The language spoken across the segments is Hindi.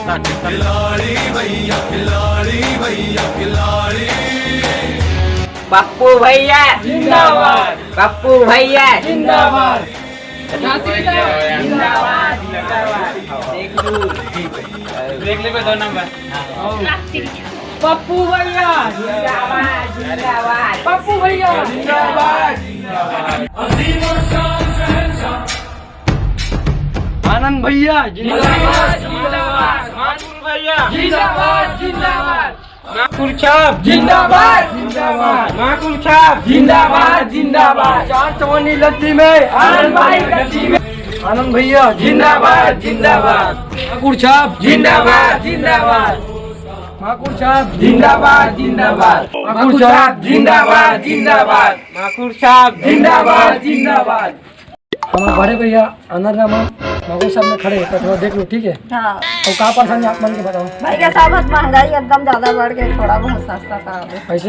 खिलाड़ी भैया खिलाड़ी भैया खिलाड़ी। पप्पू भैया जिंदाबाद, पप्पू भैया जिंदाबाद, जिंदाबाद जिंदाबाद। देख ले 2 नंबर। पप्पू भैया जिंदाबाद जिंदाबाद, पप्पू भैया जिंदाबाद। आनंद भैया जिंदाबाद जिंदाबाद, मानपुर भैया जिंदाबाद जिंदाबाद, माकुल छाप जिंदाबाद जिंदाबाद, माकुल छाप जिंदाबाद जिंदाबाद। 454 लद्दी में आनंद भाई गद्दी में आनंद भैया जिंदाबाद जिंदाबाद, माकुल छाप जिंदाबाद जिंदाबाद, माकुल छाप जिंदाबाद जिंदाबाद, माकुल छाप जिंदाबाद जिंदाबाद, माकुल छाप जिंदाबाद जिंदाबाद। हमारे बड़े भैया अनरनामा मगो सामने खड़े हैं, तो थोड़ा देख लो ठीक है। हाँ और कहाँ परेशानी आप मन के बताओ। भाई क्या साहब महंगाई एकदम ज्यादा बढ़ गई, थोड़ा बहुत सस्ता था अभी। ऐसे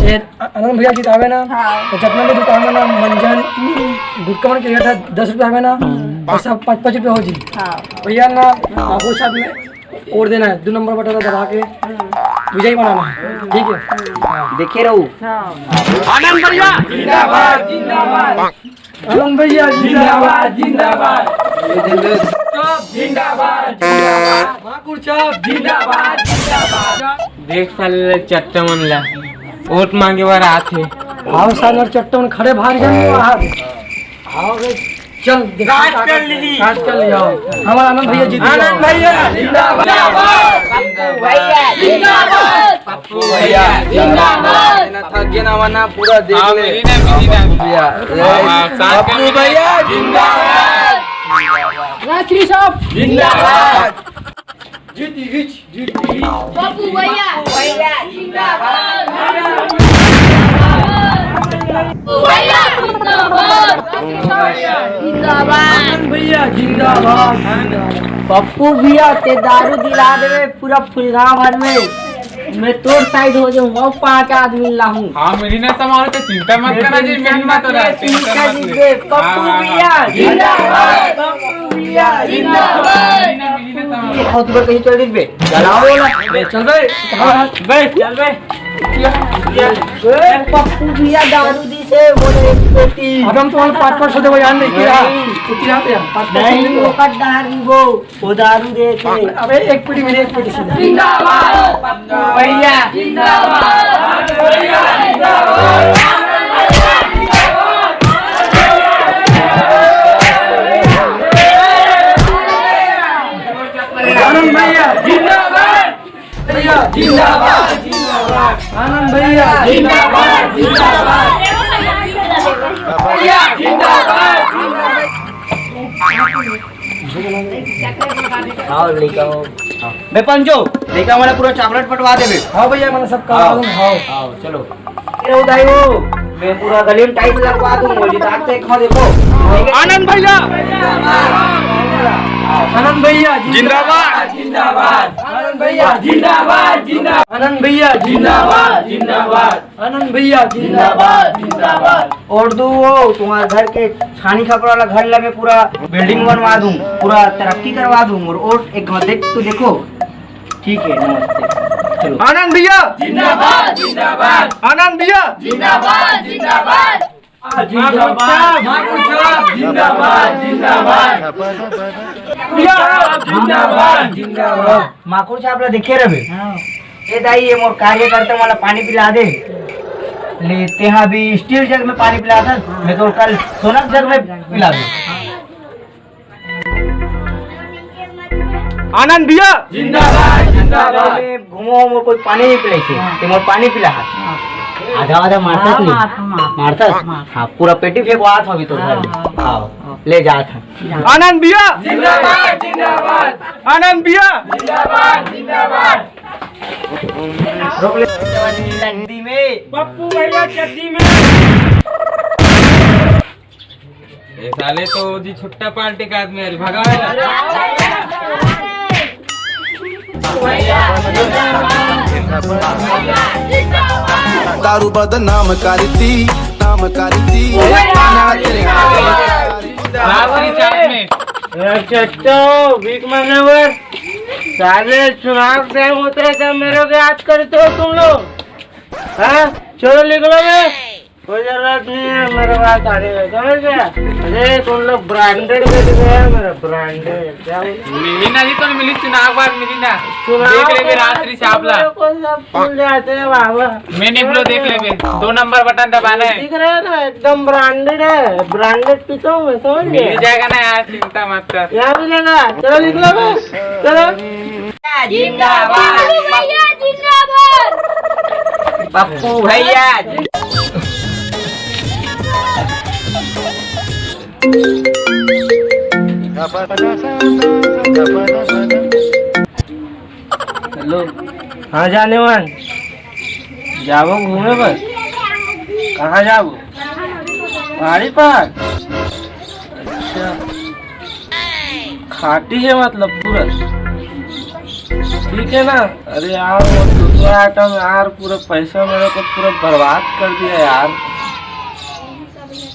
ये आनंद भैया जितावे ना हाँ। तो जितना भी दुकान में ना मंजन गुटका के रेट है 10 रुपये आवे ना तो सब 5-5 रुपये हो जी। हाँ भैया ना आपको साथ में और देना है 2 नंबर बटन दबा के विजयी बनाना है ठीक है। देखे रहू। हाँ आनंद भैया जिंदाबाद जिंदाबाद, आनंद भैया जिंदाबाद जिंदाबाद, जिंदाबाद जिंदाबाद, माकुर छाप जिंदाबाद जिंदाबाद। देख साले चट्टा मन ला वोट मांगे बार आथे। आओ साल और चट्टन खड़े भाग जाएंगे बाहर। आओ रे चल काट कर लीजिए। काट कर लिया हमारा आनंद भैया जीत आनंद भैया जिंदाबाद, पप्पू भैया जिंदाबाद, पप्पू भैया जिंदाबाद। थक गया ना वरना पूरा देख ले भैया। पप्पू भैया जिंदाबाद, राष्ट्रीय साहब जिंदाबाद, जीती हिच जीती पप्पू भैया भैया जिंदाबाद, भैया जिंदाबाद जिंदाबाद, भैया जिंदाबाद। पप्पू भैया ते दारू दिला देवे पूरा फुलगांव भर में, मैं तोर साइड हो जाऊँ और 5 आदमी लाऊं। हाँ मेरी ना समारो तो चिंता मत करना जी, मेरी मत रहा चिंता मत ले। पप्पू भैया जिंदाबाद, पप्पू भैया जिंदाबाद। बहुत बार कहीं चल दिल बे चलाओ ना चल बे बे चल बे। पप्पू भैया दारू दी से बोले एक पेटी। अब हम तुम्हारे 5 सौ देवो यार नहीं किया कितना पे 5 नहीं वो कट दारू वो दारू दे के। अबे एक पेटी मेरी एक पेटी सीधा जिंदाबाद, पप्पू भैया जिंदाबाद, भैया जिंदाबाद। आनंद भैया जिंदाबाद, भैया जिंदाबाद जिंदाबाद, आनंद भैया जिंदाबाद जिंदाबाद, भैया जिंदाबाद जिंदाबाद। और लेकर बे पंचो लेकर हमारा पूरा चॉकलेट पटवा दे बे। हाँ भैया मैंने सब कहा हाँ आओ चलो तेरे उदाई हो मैं पूरा गले में टाइट लगवा दूंगा जी ताकत खा देखो। आनंद भैया आनंद भैया जिंदाबाद जिंदाबाद, आनंद भैया जिंदाबाद जिंदाबाद, आनंद भैया जिंदाबाद जिंदाबाद, आनंद भैया जिंदाबाद जिंदाबाद। और दो वो तुम्हारे घर के छानी खपड़ वाला घर लगे पूरा बिल्डिंग बनवा दूं, पूरा तरक्की करवा दूं। और एक देख तो देखो ठीक है नमस्ते चलो। आनंद भैया जिंदाबाद जिंदाबाद, आनंद भैया जिंदाबाद जिंदाबाद, जिंदाबाद, जिंदाबाद जिंदाबाद, जिंदाबाद जिंदाबाद। माकुर छाप ला देखे रहे ए दाई ये मोर कार्यकर्ता वाला पानी पिला दे लेते हैं। अभी स्टील जग में पानी पिला था मैं तो कल सोनक जग में पिला दूं। आनंद भैया जिंदाबाद जिंदाबाद। घूमो मोर कोई पानी नहीं पिलाई से ते मोर पानी पिला आधा आधा मारता नहीं मारता हाँ पूरा पेटी फेंकवा था अभी तो घर में। आओ ले जा था। आनंद भैया जिंदाबाद जिंदाबाद, आनंद भैया जिंदाबाद जिंदाबाद। रोक ले लंडी में पप्पू भैया चड्डी में। ये साले तो जी छुट्टा पार्टी का आदमी है भगावे ना। दारू बदनाम करती नाम करती आखिरी चार में चट्टो वीक मानवर साले चुनाव टाइम होते है जब मेरे को याद करते हो तुम लोग। हाँ चलो लिख लो बे, कोई जरूरत नहीं है मेरे पास आने में, समझ गया। अरे तुम लोग ब्रांडेड में दिख रहे हैं, मेरा ब्रांडेड क्या मिली ना जी तो मिली चुनाव बाद मिली ना। चुनाव देख ले बे रात्रि छापला को सब भूल जाते हैं बाबा। मैंने बोलो देख ले बे 2 नंबर बटन दबाना है। दिख रहा है ना, एकदम ब्रांडेड है, ब्रांडेड पीता हूँ मैं, समझ मिल गया। जाएगा ना यार, चिंता मत कर। यहाँ मिलेगा, चलो लिख लो बे, चलो। जिंदाबाद पप्पू भैया। हेलो, हाँ जाने मान जाओ घूमे बस। कहाँ जाओ? पहाड़ी पर। अच्छा, खाटी है मतलब पूरा, ठीक है ना। अरे यार वो दूसरा आइटम यार, पूरा पैसा मेरे को पूरा बर्बाद कर दिया यार।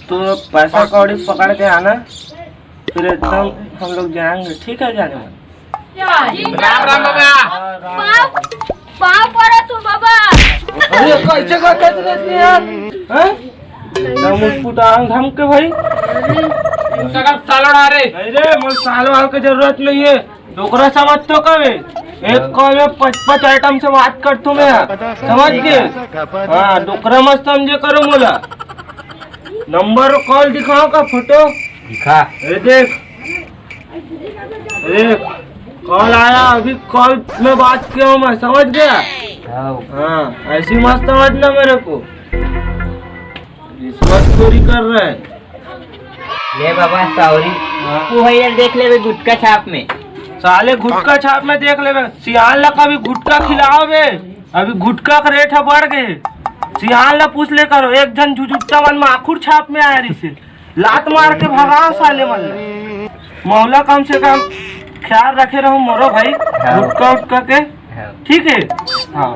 तो पैसा कौड़ी पकड़ के आना, फिर एकदम हम लोग जाएंगे, ठीक है जाने मान। राम राम बाबा। पाँव पड़ा तू बाबा। अरे कैसे का कहते रहते हैं यार, हैं? एकदम उठपुटांग धम के भाई। सगल सालों आ रे। नहीं रे, मुझे साल वाल की जरूरत नहीं है। डोकरा समझ तो कभी एक कॉल में 5-5 आइटम से बात कर तू मैं, समझ के। हाँ डोकरा मत समझे करो मोला। नंबर कॉल दिखाओ का फोटो दिखा। अरे देख, देख कॉल आया अभी, कॉल में बात किया हूँ मैं, समझ गया। हाँ ऐसी मत समझना मेरे को, रिश्वतखोरी कर रहा है। ले बाबा सॉरी। पप्पू भैया देख ले गुटका छाप में। साले गुटका छाप में देख ले, सियाल ला कभी गुटका खिलाओ बे। अभी गुटका का रेट है बढ़ गए। सियाल ला पूछ ले करो, एक जन झुझुट्टा मन में आखुर छाप में आया रही से लात मार के भगाओ साले मन। मौला कम से कम ख्याल रखे रहो मोरो भाई, गुटका उटका के, ठीक है। हाँ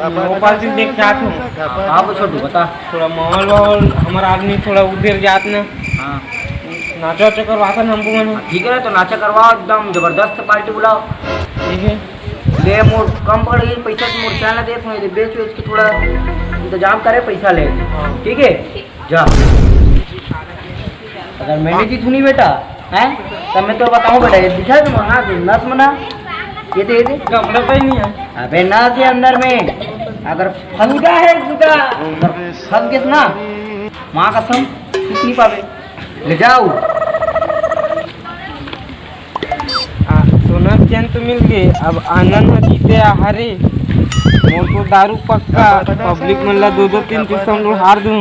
मोबाइल देख क्या तू। हाँ छोटू बता। थोड़ा माहौल वाहौल हमारा आदमी थोड़ा उधर जात ना। हाँ नाचा वाचा करवाता ना हमको मन। ठीक है, तो नाचा करवाओ, एकदम जबरदस्त पार्टी बुलाओ। ठीक है, ले मोर कम पड़ गई पैसा, तो मोर चाय ना दे थोड़ी बेच वेच के थोड़ा इंतजाम करे पैसा ले, ठीक है। जा, अगर मैंने जी सुनी बेटा हैं तब मैं तो बताऊँ बेटा, ये दिखा तुम हाँ नस मना, ये दे कपड़ा पहनी है। अबे नस है अंदर में, अगर फंगा है इसका, अगर फंस गए ना माँ कसम कुछ नहीं पावे। ले जाओ। सोना चैन तो मिल गए, अब आनंद जीते हारे। मोर को दारू पक्का, पब्लिक मतलब 2-2 3 किस्म हार दूँ।